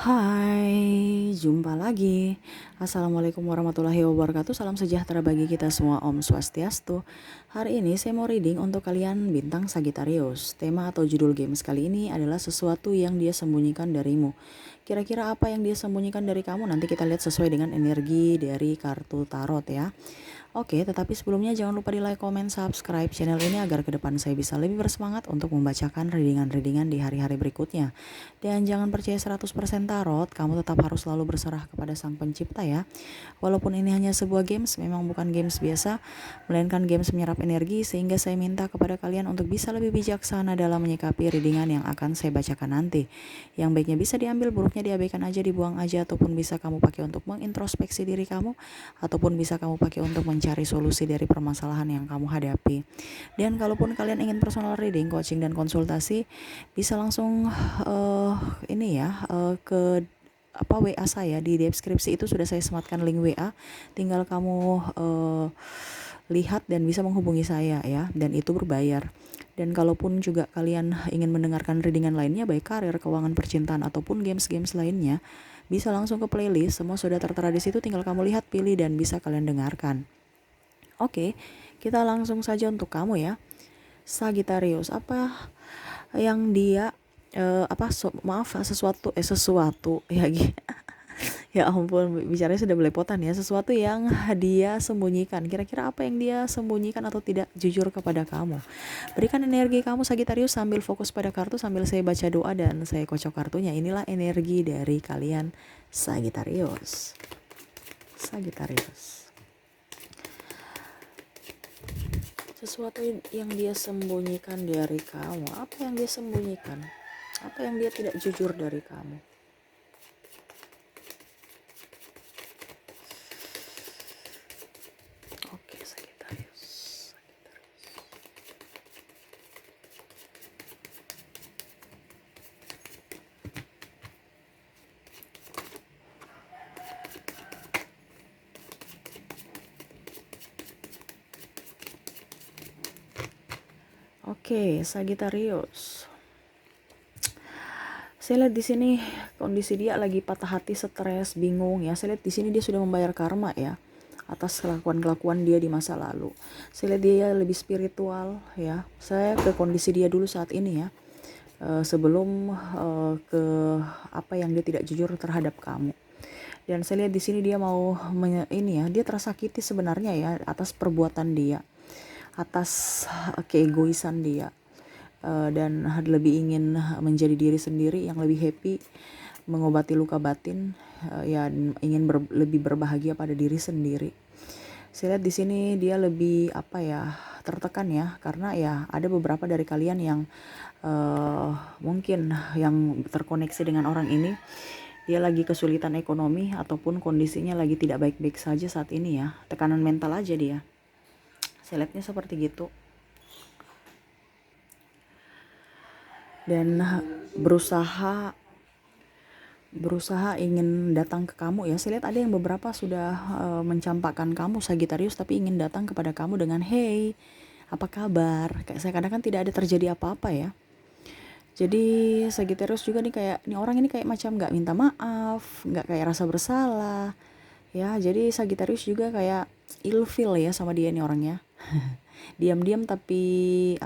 Hai, jumpa lagi. Assalamualaikum warahmatullahi wabarakatuh. Salam sejahtera bagi kita semua. Om Swastiastu. Hari ini saya mau reading untuk kalian bintang Sagittarius. Tema atau judul games kali ini adalah sesuatu yang dia sembunyikan darimu. Kira-kira apa yang dia sembunyikan dari kamu? Nanti kita lihat sesuai dengan energi dari kartu tarot ya. Oke, tetapi sebelumnya jangan lupa di like, comment, subscribe channel ini agar ke depan saya bisa lebih bersemangat untuk membacakan readingan-readingan di hari-hari berikutnya. Dan jangan percaya 100% tarot, kamu tetap harus selalu berserah kepada Sang Pencipta ya. Walaupun ini hanya sebuah games, memang bukan games biasa, melainkan games menyerap energi, sehingga saya minta kepada kalian untuk bisa lebih bijaksana dalam menyikapi readingan yang akan saya bacakan nanti. Yang baiknya bisa diambil, buruknya diabaikan aja, dibuang aja, ataupun bisa kamu pakai untuk mengintrospeksi diri kamu, ataupun bisa kamu pakai untuk mencari solusi dari permasalahan yang kamu hadapi. Dan kalaupun kalian ingin personal reading, coaching, dan konsultasi, bisa langsung ke WA saya di deskripsi itu sudah saya sematkan link WA. Tinggal kamu lihat dan bisa menghubungi saya ya, dan itu berbayar. Dan kalaupun juga kalian ingin mendengarkan readingan lainnya, baik karir, keuangan, percintaan, ataupun games-games lainnya, bisa langsung ke playlist, semua sudah tertera di situ, tinggal kamu lihat, pilih, dan bisa kalian dengarkan. Oke, kita langsung saja untuk kamu ya. Sagittarius, apa yang dia sesuatu ya ya ampun, bicaranya sudah belepotan ya. Sesuatu yang dia sembunyikan, kira-kira apa yang dia sembunyikan atau tidak jujur kepada kamu. Berikan energi kamu Sagittarius sambil fokus pada kartu, sambil saya baca doa dan saya kocok kartunya. Inilah energi dari kalian Sagittarius. Sesuatu yang dia sembunyikan dari kamu. Apa yang dia sembunyikan? Apa yang dia tidak jujur dari kamu? Oke, Sagittarius. Oke, Sagittarius. Saya lihat di sini kondisi dia lagi patah hati, stres, bingung ya. Saya lihat di sini dia sudah membayar karma ya atas kelakuan-kelakuan dia di masa lalu. Saya lihat dia lebih spiritual ya. Saya ke kondisi dia dulu saat ini ya. Sebelum ke apa yang dia tidak jujur terhadap kamu. Dan saya lihat di sini dia mau dia tersakiti sebenarnya ya atas perbuatan dia, atas keegoisan dia. Dan lebih ingin menjadi diri sendiri yang lebih happy, mengobati luka batin, ya ingin lebih berbahagia pada diri sendiri. Saya lihat di sini dia lebih tertekan ya, karena ya ada beberapa dari kalian yang mungkin yang terkoneksi dengan orang ini, dia lagi kesulitan ekonomi ataupun kondisinya lagi tidak baik-baik saja saat ini ya, tekanan mental aja dia. Saya lihatnya seperti gitu. Dan berusaha ingin datang ke kamu ya. Saya lihat ada yang beberapa sudah mencampakkan kamu Sagittarius, tapi ingin datang kepada kamu dengan hey, apa kabar? Kayak saya kadang tidak ada terjadi apa-apa ya. Jadi Sagittarius juga nih kayak orang ini kayak macam nggak minta maaf, nggak kayak rasa bersalah ya. Jadi Sagittarius juga kayak ilfeel ya sama dia nih orangnya. Diam-diam tapi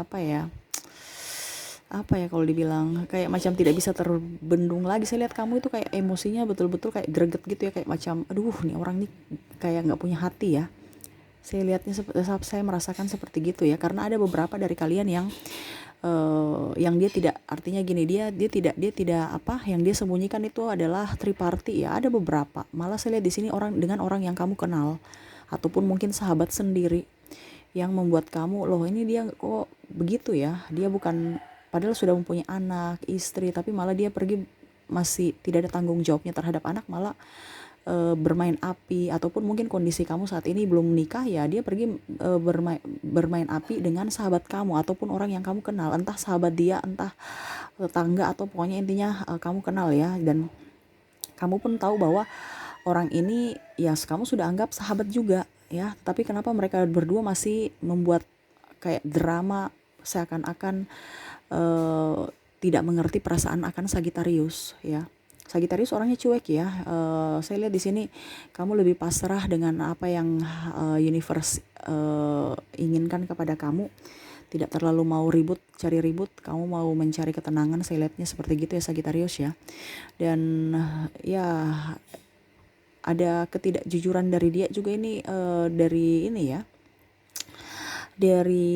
kalau dibilang kayak macam tidak bisa terbendung lagi. Saya lihat kamu itu kayak emosinya betul-betul kayak greget gitu ya, kayak macam aduh nih orang nih kayak nggak punya hati ya. Saya lihatnya, saya merasakan seperti gitu ya, karena ada beberapa dari kalian yang dia tidak, artinya gini, dia tidak yang dia sembunyikan itu adalah triparty ya. Ada beberapa, malah saya lihat di sini dengan orang yang kamu kenal ataupun mungkin sahabat sendiri yang membuat kamu, loh ini dia kok begitu ya, dia bukan, padahal sudah mempunyai anak, istri, tapi malah dia pergi masih tidak ada tanggung jawabnya terhadap anak, malah bermain api. Ataupun mungkin kondisi kamu saat ini belum menikah ya, dia pergi bermain api dengan sahabat kamu ataupun orang yang kamu kenal, entah sahabat dia, entah tetangga, atau pokoknya intinya kamu kenal ya. Dan kamu pun tahu bahwa orang ini ya kamu sudah anggap sahabat juga ya, tapi kenapa mereka berdua masih membuat kayak drama seakan-akan tidak mengerti perasaan akan Sagittarius ya. Sagittarius orangnya cuek ya. Saya lihat di sini kamu lebih pasrah dengan apa yang universe inginkan kepada kamu. Tidak terlalu mau ribut, cari ribut, kamu mau mencari ketenangan, saya lihatnya seperti gitu ya Sagittarius ya. Dan ya ada ketidakjujuran dari dia juga ini, dari ini ya, dari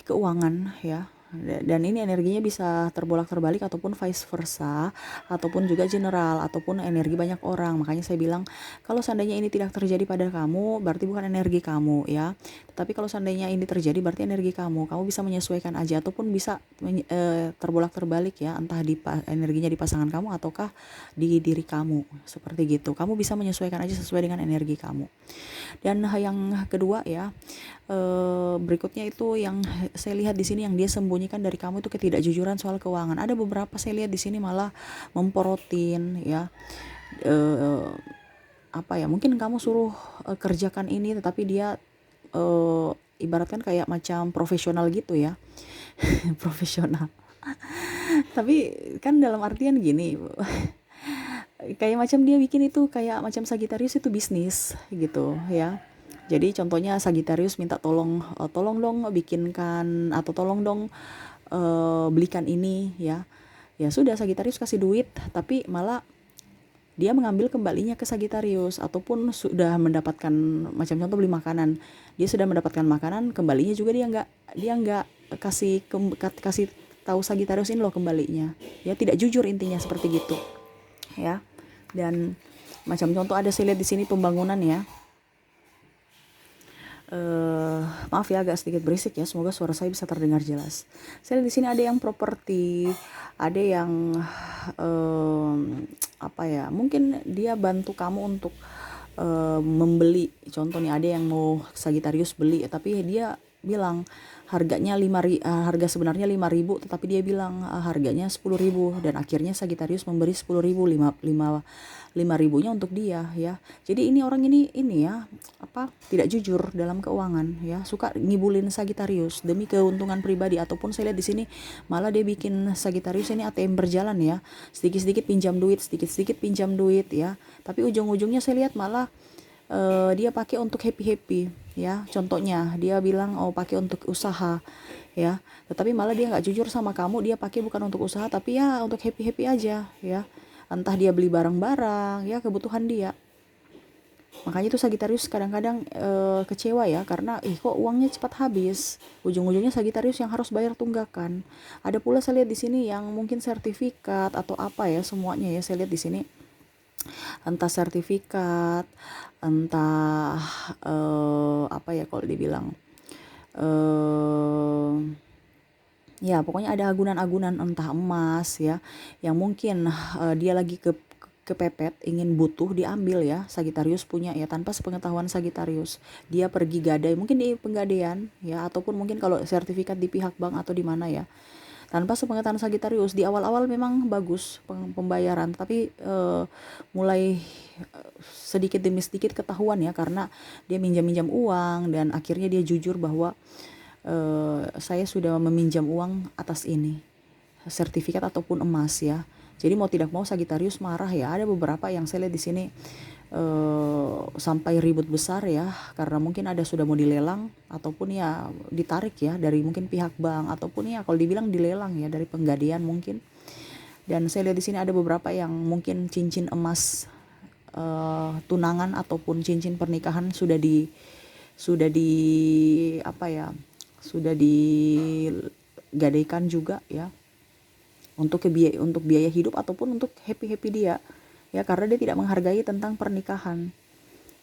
keuangan ya. Dan ini energinya bisa terbolak-terbalik ataupun vice versa, ataupun juga general, ataupun energi banyak orang. Makanya saya bilang kalau seandainya ini tidak terjadi pada kamu berarti bukan energi kamu ya. Tapi kalau seandainya ini terjadi berarti energi kamu bisa menyesuaikan aja, ataupun bisa terbolak-terbalik ya, entah energinya di pasangan kamu ataukah di diri kamu, seperti gitu. Kamu bisa menyesuaikan aja sesuai dengan energi kamu. Dan yang kedua ya, berikutnya itu yang saya lihat di sini yang dia sembunyikan dari kamu itu ketidakjujuran soal keuangan. Ada beberapa saya lihat di sini malah memporotin ya, apa ya, mungkin kamu suruh kerjakan ini tetapi dia ibaratkan kayak macam profesional gitu ya. Profesional. Tapi kan dalam artian gini, kayak macam dia bikin itu kayak macam Sagittarius itu bisnis gitu ya. Jadi contohnya Sagittarius minta tolong, tolong dong bikinkan, atau tolong dong belikan ini ya. Ya sudah, Sagittarius kasih duit tapi malah dia mengambil kembalinya ke Sagittarius, ataupun sudah mendapatkan, macam contoh beli makanan, dia sudah mendapatkan makanan, kembalinya juga dia nggak kasih tahu Sagittarius ini loh kembalinya. Ya tidak jujur intinya seperti gitu ya. Dan macam contoh ada saya lihat di sini pembangunan ya. Maaf ya agak sedikit berisik ya, semoga suara saya bisa terdengar jelas. Saya lihat di sini ada yang properti, ada yang apa ya, mungkin dia bantu kamu untuk membeli. Contoh nih, ada yang mau Sagittarius beli tapi dia bilang harganya harga sebenarnya 5.000, tetapi dia bilang harganya 10.000, dan akhirnya Sagittarius memberi 10.000, 5.000-nya untuk dia ya. Jadi ini orang ini ya, apa, tidak jujur dalam keuangan ya, suka ngibulin Sagittarius demi keuntungan pribadi. Ataupun saya lihat di sini malah dia bikin Sagittarius ini ATM berjalan ya, sedikit-sedikit pinjam duit, sedikit-sedikit pinjam duit ya, tapi ujung-ujungnya saya lihat malah dia pakai untuk happy ya. Contohnya dia bilang pakai untuk usaha ya, tetapi malah dia nggak jujur sama kamu, dia pakai bukan untuk usaha tapi ya untuk happy aja ya. Entah dia beli barang-barang ya, kebutuhan dia. Makanya itu Sagittarius kadang-kadang kecewa ya, karena kok uangnya cepat habis. Ujung-ujungnya Sagittarius yang harus bayar tunggakan. Ada pula saya lihat di sini yang mungkin sertifikat atau apa ya, semuanya ya saya lihat di sini. Entah sertifikat, entah apa ya kalau dibilang, ya pokoknya ada agunan-agunan, entah emas ya, yang mungkin dia lagi kepepet, ingin butuh diambil ya, Sagittarius punya ya, tanpa sepengetahuan Sagittarius dia pergi gadai, mungkin di penggadaian ya, ataupun mungkin kalau sertifikat di pihak bank atau di mana ya, tanpa sepengetahuan Sagittarius. Di awal-awal memang bagus pembayaran, tapi mulai sedikit demi sedikit ketahuan ya, karena dia minjam-minjam uang dan akhirnya dia jujur bahwa saya sudah meminjam uang atas ini, sertifikat ataupun emas ya. Jadi mau tidak mau Sagittarius marah ya. Ada beberapa yang saya lihat di sini sampai ribut besar ya, karena mungkin ada sudah mau dilelang ataupun ya ditarik ya dari mungkin pihak bank, ataupun ya kalau dibilang dilelang ya dari penggadaian mungkin. Dan saya lihat di sini ada beberapa yang mungkin cincin emas tunangan ataupun cincin pernikahan sudah di apa ya, sudah digadaikan juga ya, untuk biaya hidup ataupun untuk happy dia ya, karena dia tidak menghargai tentang pernikahan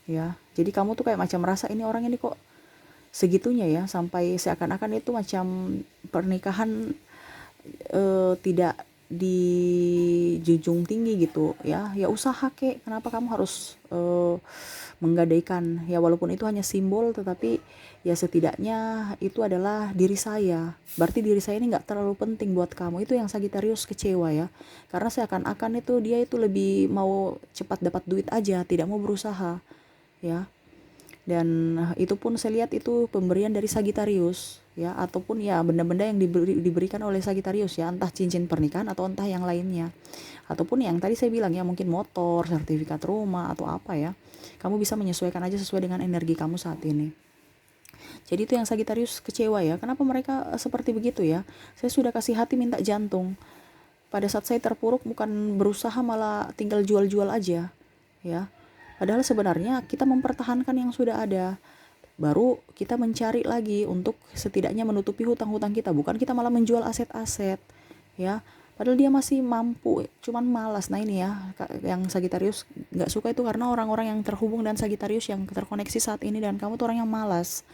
ya. Jadi kamu tuh kayak macam merasa ini orang ini kok segitunya ya, sampai seakan-akan itu macam pernikahan tidak dijunjung tinggi gitu ya. Ya usaha kek, kenapa kamu harus menggadaikan ya, walaupun itu hanya simbol, tetapi ya setidaknya itu adalah diri saya, berarti diri saya ini nggak terlalu penting buat kamu. Itu yang Sagittarius kecewa ya, karena seakan-akan itu dia itu lebih mau cepat dapat duit aja, tidak mau berusaha ya. Dan itu pun saya lihat itu pemberian dari Sagittarius ya, ataupun ya benda-benda yang diberikan oleh Sagitarius ya, entah cincin pernikahan atau entah yang lainnya, ataupun yang tadi saya bilang ya, mungkin motor, sertifikat rumah atau apa ya. Kamu bisa menyesuaikan aja sesuai dengan energi kamu saat ini. Jadi itu yang Sagitarius kecewa ya, kenapa mereka seperti begitu ya. Saya sudah kasih hati minta jantung. Pada saat saya terpuruk bukan berusaha, malah tinggal jual-jual aja ya. Padahal sebenarnya kita mempertahankan yang sudah ada, baru kita mencari lagi untuk setidaknya menutupi hutang-hutang kita, bukan kita malah menjual aset-aset ya. Padahal dia masih mampu, cuman malas. Nah ini ya, yang Sagitarius nggak suka itu, karena orang-orang yang terhubung dan Sagitarius yang terkoneksi saat ini, dan kamu tuh orang yang malas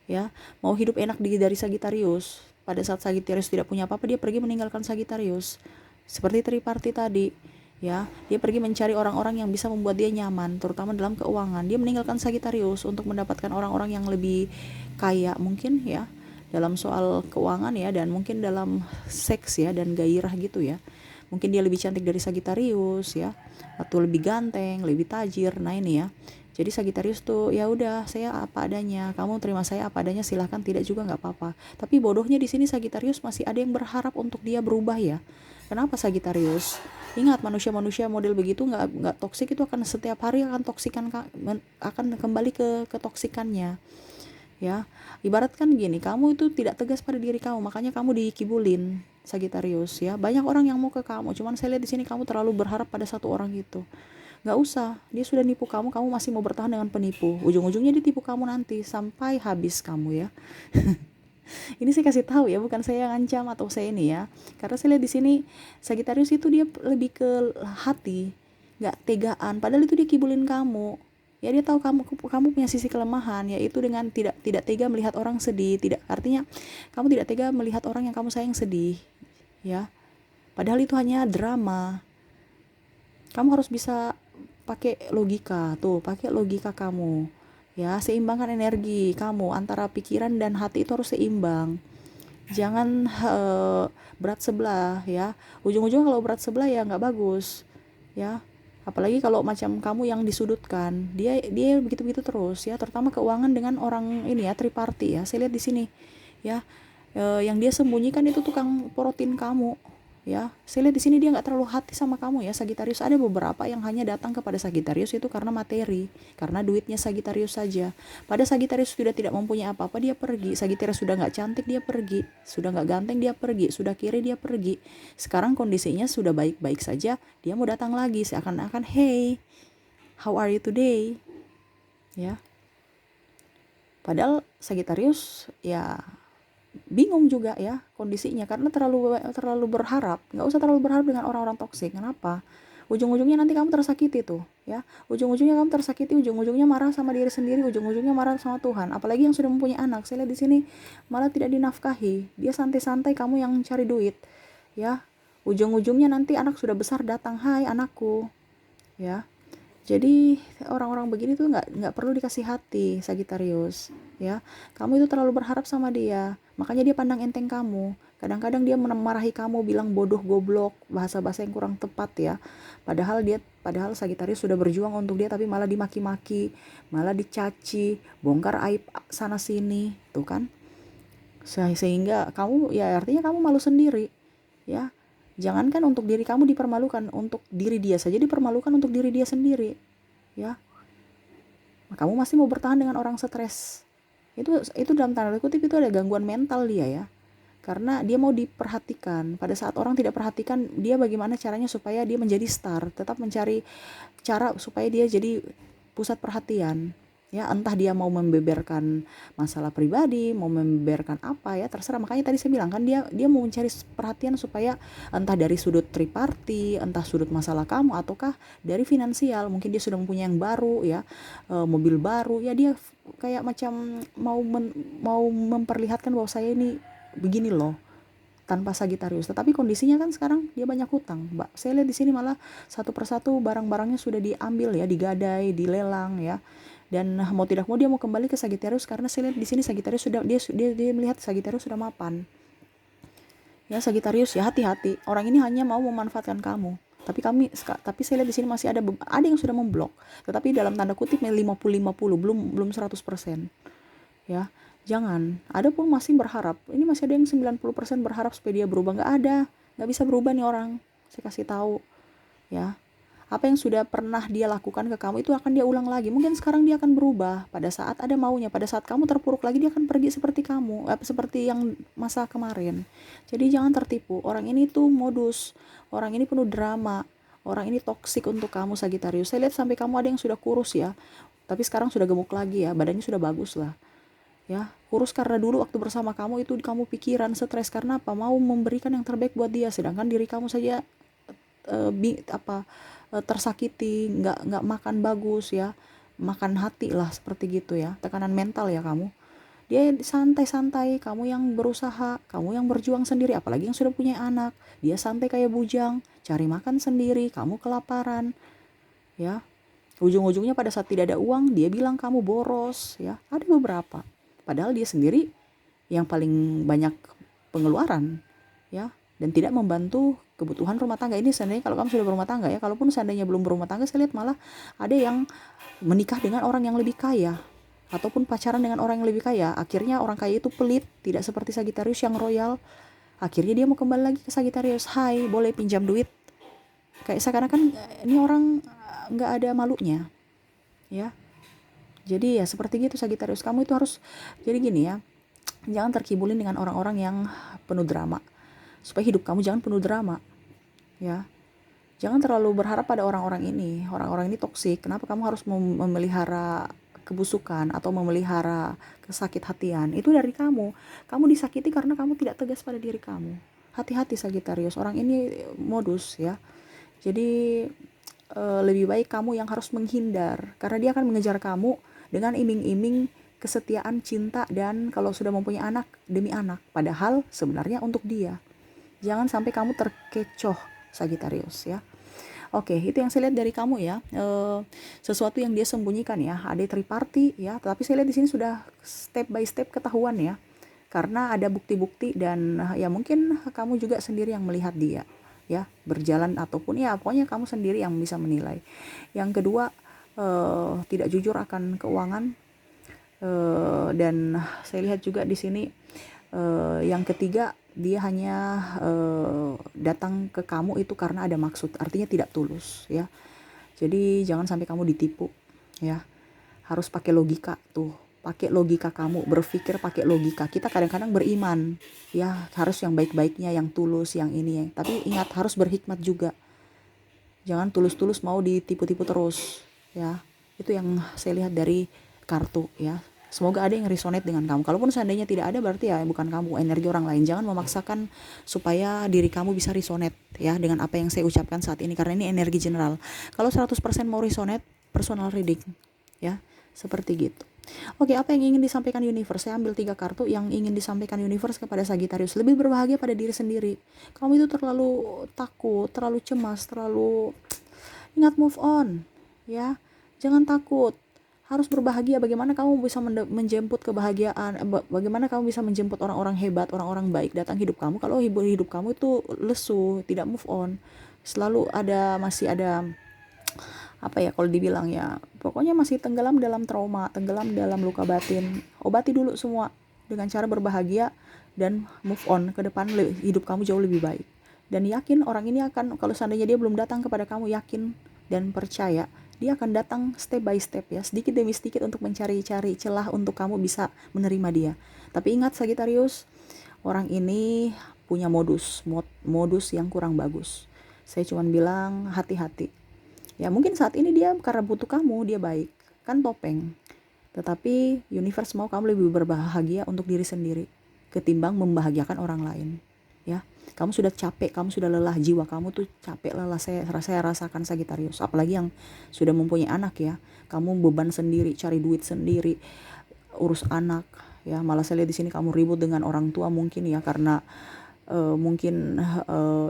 ya, mau hidup enak dari Sagitarius. Pada saat Sagitarius tidak punya apa-apa, dia pergi meninggalkan Sagitarius, seperti triparti tadi ya. Dia pergi mencari orang-orang yang bisa membuat dia nyaman, terutama dalam keuangan. Dia meninggalkan Sagitarius untuk mendapatkan orang-orang yang lebih kaya mungkin ya, dalam soal keuangan ya, dan mungkin dalam seks ya, dan gairah gitu ya. Mungkin dia lebih cantik dari Sagitarius ya, atau lebih ganteng, lebih tajir. Nah ini ya, jadi Sagitarius tuh ya udah, saya apa adanya, kamu terima saya apa adanya, silahkan, tidak juga nggak apa-apa. Tapi bodohnya di sini Sagitarius masih ada yang berharap untuk dia berubah ya. Kenapa Sagitarius? Ingat, manusia-manusia model begitu nggak toksik itu akan setiap hari akan toksikan, akan kembali ke ketoksikannya ya. Ibaratkan gini, kamu itu tidak tegas pada diri kamu, makanya kamu dikibulin Sagitarius ya. Banyak orang yang mau ke kamu, cuman saya lihat di sini kamu terlalu berharap pada satu orang itu. Nggak usah, dia sudah nipu kamu, kamu masih mau bertahan dengan penipu, ujung-ujungnya ditipu kamu nanti sampai habis kamu ya. Ini saya kasih tahu ya, bukan saya ngancam atau saya ini ya, karena saya lihat di sini Sagitarius itu dia lebih ke hati, nggak tegaan. Padahal itu dia kibulin kamu ya, dia tahu kamu punya sisi kelemahan, yaitu dengan tidak tega melihat orang sedih. Tidak, artinya kamu tidak tega melihat orang yang kamu sayang sedih ya, padahal itu hanya drama. Kamu harus bisa pakai logika tuh, pakai logika kamu ya, seimbangkan energi kamu antara pikiran dan hati, itu harus seimbang. Jangan berat sebelah ya, ujung-ujungnya kalau berat sebelah ya nggak bagus ya. Apalagi kalau macam kamu yang disudutkan, dia begitu-begitu terus ya, terutama keuangan dengan orang ini ya, triparti ya. Saya lihat di sini ya, yang dia sembunyikan itu tukang porotin kamu ya. Saya lihat di sini dia nggak terlalu hati sama kamu ya, Sagitarius. Ada beberapa yang hanya datang kepada Sagitarius itu karena materi, karena duitnya Sagitarius saja. Pada Sagitarius sudah tidak mempunyai apa-apa, dia pergi. Sagitarius sudah nggak cantik, dia pergi. Sudah nggak ganteng, dia pergi. Sudah kiri, dia pergi. Sekarang kondisinya sudah baik-baik saja, dia mau datang lagi seakan-akan, hey, how are you today ya. Padahal Sagitarius ya bingung juga ya kondisinya, karena terlalu berharap. Nggak usah terlalu berharap dengan orang-orang toksik. Kenapa? Ujung-ujungnya nanti kamu tersakiti tuh ya. Ujung-ujungnya kamu tersakiti, ujung-ujungnya marah sama diri sendiri, ujung-ujungnya marah sama Tuhan. Apalagi yang sudah mempunyai anak, saya lihat di sini malah tidak dinafkahi. Dia santai-santai, kamu yang cari duit ya. Ujung-ujungnya nanti anak sudah besar datang, hai anakku ya. Jadi orang-orang begini tuh nggak perlu dikasih hati, Sagitarius ya. Kamu itu terlalu berharap sama dia, makanya dia pandang enteng kamu. Kadang-kadang dia memarahi kamu, bilang bodoh, goblok, bahasa-bahasa yang kurang tepat ya. Padahal Sagitarius sudah berjuang untuk dia, tapi malah dimaki-maki, malah dicaci, bongkar aib sana sini, tuh kan. Sehingga kamu ya, artinya kamu malu sendiri ya. Jangankan untuk diri kamu dipermalukan, untuk diri dia saja dipermalukan, untuk diri dia sendiri ya. Kamu masih mau bertahan dengan orang stres. Itu dalam tanda kutip itu ada gangguan mental dia ya. Karena dia mau diperhatikan. Pada saat orang tidak perhatikan dia, bagaimana caranya supaya dia menjadi star, tetap mencari cara supaya dia jadi pusat perhatian ya. Entah dia mau membeberkan masalah pribadi, mau membeberkan apa ya, terserah. Makanya tadi saya bilang kan, dia mau mencari perhatian supaya entah dari sudut triparti, entah sudut masalah kamu, ataukah dari finansial. Mungkin dia sudah mempunyai yang baru ya, mobil baru ya, dia kayak macam mau memperlihatkan bahwa saya ini begini loh, tanpa Sagitarius. Tetapi kondisinya kan sekarang dia banyak hutang, Mbak. Saya lihat di sini malah satu persatu barang-barangnya sudah diambil ya, digadai, dilelang ya. Dan mau tidak mau dia mau kembali ke Sagitarius, karena saya lihat di sini Sagitarius sudah dia melihat Sagitarius sudah mapan. Ya Sagitarius ya, hati-hati. Orang ini hanya mau memanfaatkan kamu. Tapi saya lihat di sini masih ada yang sudah memblok. Tetapi dalam tanda kutip 50-50, belum 100%. ya. Jangan, ada pun masih berharap, ini masih ada yang 90% berharap supaya dia berubah. Nggak bisa berubah nih orang, saya kasih tahu ya. Apa yang sudah pernah dia lakukan ke kamu itu akan dia ulang lagi. Mungkin sekarang dia akan berubah pada saat ada maunya, pada saat kamu terpuruk lagi dia akan pergi seperti kamu, seperti yang masa kemarin. Jadi jangan tertipu, orang ini tuh modus, orang ini penuh drama, orang ini toksik untuk kamu Sagitarius. Saya lihat sampai kamu ada yang sudah kurus ya, tapi sekarang sudah gemuk lagi ya, badannya sudah bagus lah ya. Kurus karena dulu waktu bersama kamu itu kamu pikiran stres karena apa, mau memberikan yang terbaik buat dia, sedangkan diri kamu saja tersakiti, nggak makan bagus ya, makan hati lah seperti gitu ya, tekanan mental ya kamu. Dia santai-santai, kamu yang berusaha, kamu yang berjuang sendiri, apalagi yang sudah punya anak, dia santai kayak bujang, cari makan sendiri, kamu kelaparan ya. Ujung-ujungnya pada saat tidak ada uang dia bilang kamu boros ya, ada beberapa, padahal dia sendiri yang paling banyak pengeluaran ya, dan tidak membantu kebutuhan rumah tangga. Ini seandainya kalau kamu sudah berumah tangga ya, kalaupun seandainya belum berumah tangga, saya lihat malah ada yang menikah dengan orang yang lebih kaya ataupun pacaran dengan orang yang lebih kaya. Akhirnya orang kaya itu pelit, tidak seperti Sagitarius yang royal. Akhirnya dia mau kembali lagi ke Sagitarius, hai boleh pinjam duit, kayak seakan-akan ini orang nggak ada malunya ya. Jadi ya seperti gitu Sagitarius, kamu itu harus jadi gini ya, jangan terkibulin dengan orang-orang yang penuh drama, supaya hidup kamu jangan penuh drama ya. Jangan terlalu berharap pada orang-orang ini. Orang-orang ini toksik. Kenapa kamu harus memelihara kebusukan atau memelihara kesakit hatian? Itu dari kamu. Kamu disakiti karena kamu tidak tegas pada diri kamu. Hati-hati Sagitarius, orang ini modus ya. Jadi lebih baik kamu yang harus menghindar, karena dia akan mengejar kamu dengan iming-iming kesetiaan, cinta, dan kalau sudah mempunyai anak, demi anak. Padahal sebenarnya untuk dia. Jangan sampai kamu terkecoh Sagitarius ya. Oke, itu yang saya lihat dari kamu ya. Sesuatu yang dia sembunyikan ya, ada triparty ya. Tapi saya lihat di sini sudah step by step ketahuan ya. Karena ada bukti-bukti dan ya mungkin kamu juga sendiri yang melihat dia ya berjalan, ataupun ya pokoknya kamu sendiri yang bisa menilai. Yang kedua, tidak jujur akan keuangan. Dan saya lihat juga di sini yang ketiga, dia hanya datang ke kamu itu karena ada maksud, artinya tidak tulus ya. Jadi jangan sampai kamu ditipu ya. Harus pakai logika tuh, pakai logika, kamu berpikir pakai logika. Kita kadang-kadang beriman ya, harus yang baik-baiknya, yang tulus, yang ini ya. Tapi ingat, harus berhikmat juga. Jangan tulus-tulus mau ditipu-tipu terus ya. Itu yang saya lihat dari kartu ya. Semoga ada yang resonate dengan kamu. Kalaupun seandainya tidak ada, berarti ya bukan kamu, energi orang lain. Jangan memaksakan supaya diri kamu bisa resonate ya dengan apa yang saya ucapkan saat ini, karena ini energi general. Kalau 100% mau resonate, personal reading ya, seperti gitu. Oke, apa yang ingin disampaikan universe? Saya ambil 3 kartu yang ingin disampaikan universe kepada Sagittarius. Lebih berbahagia pada diri sendiri. Kamu itu terlalu takut, terlalu cemas, terlalu, ingat move on ya. Jangan takut, harus berbahagia. Bagaimana kamu bisa menjemput kebahagiaan, bagaimana kamu bisa menjemput orang-orang hebat, orang-orang baik datang hidup kamu kalau hidup kamu itu lesu, tidak move on, selalu masih ada apa ya, kalau dibilang ya pokoknya masih tenggelam dalam trauma, tenggelam dalam luka batin. Obati dulu semua dengan cara berbahagia dan move on. Ke depan hidup kamu jauh lebih baik, dan yakin orang ini akan, kalau seandainya dia belum datang kepada kamu, yakin dan percaya dia akan datang step by step ya, sedikit demi sedikit, untuk mencari-cari celah untuk kamu bisa menerima dia. Tapi ingat Sagittarius, orang ini punya modus yang kurang bagus. Saya cuma bilang hati-hati ya. Mungkin saat ini dia karena butuh kamu, dia baik kan, topeng. Tetapi universe mau kamu lebih berbahagia untuk diri sendiri ketimbang membahagiakan orang lain ya. Kamu sudah capek, kamu sudah lelah, jiwa kamu tuh capek, lelah. Saya rasakan Sagittarius, apalagi yang sudah mempunyai anak ya. Kamu beban sendiri, cari duit sendiri, urus anak ya. Malah saya lihat di sini kamu ribut dengan orang tua mungkin ya, karena mungkin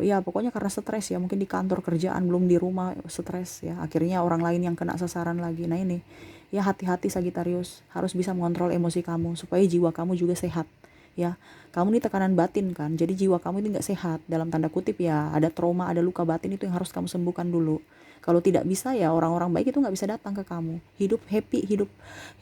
ya pokoknya karena stres ya, mungkin di kantor kerjaan, belum di rumah stres ya, akhirnya orang lain yang kena sasaran lagi. Nah ini ya, hati-hati Sagittarius, harus bisa mengontrol emosi kamu supaya jiwa kamu juga sehat ya. Kamu nih tekanan batin kan, jadi jiwa kamu ini nggak sehat, dalam tanda kutip ya, ada trauma, ada luka batin itu yang harus kamu sembuhkan dulu. Kalau tidak bisa ya orang-orang baik itu nggak bisa datang ke kamu. Hidup happy, hidup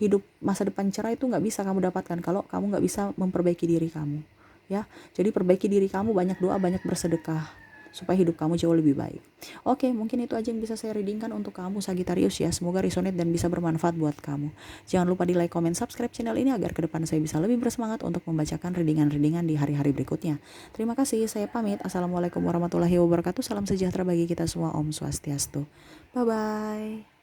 hidup masa depan cerah itu nggak bisa kamu dapatkan kalau kamu nggak bisa memperbaiki diri kamu, ya. Jadi perbaiki diri kamu, banyak doa, banyak bersedekah, supaya hidup kamu jauh lebih baik. Oke, mungkin itu aja yang bisa saya readingkan untuk kamu Sagitarius ya. Semoga resonate dan bisa bermanfaat buat kamu. Jangan lupa di like, comment, subscribe channel ini agar ke depan saya bisa lebih bersemangat untuk membacakan readingan-readingan di hari-hari berikutnya. Terima kasih, saya pamit. Assalamualaikum warahmatullahi wabarakatuh. Salam sejahtera bagi kita semua. Om Swastiastu. Bye-bye.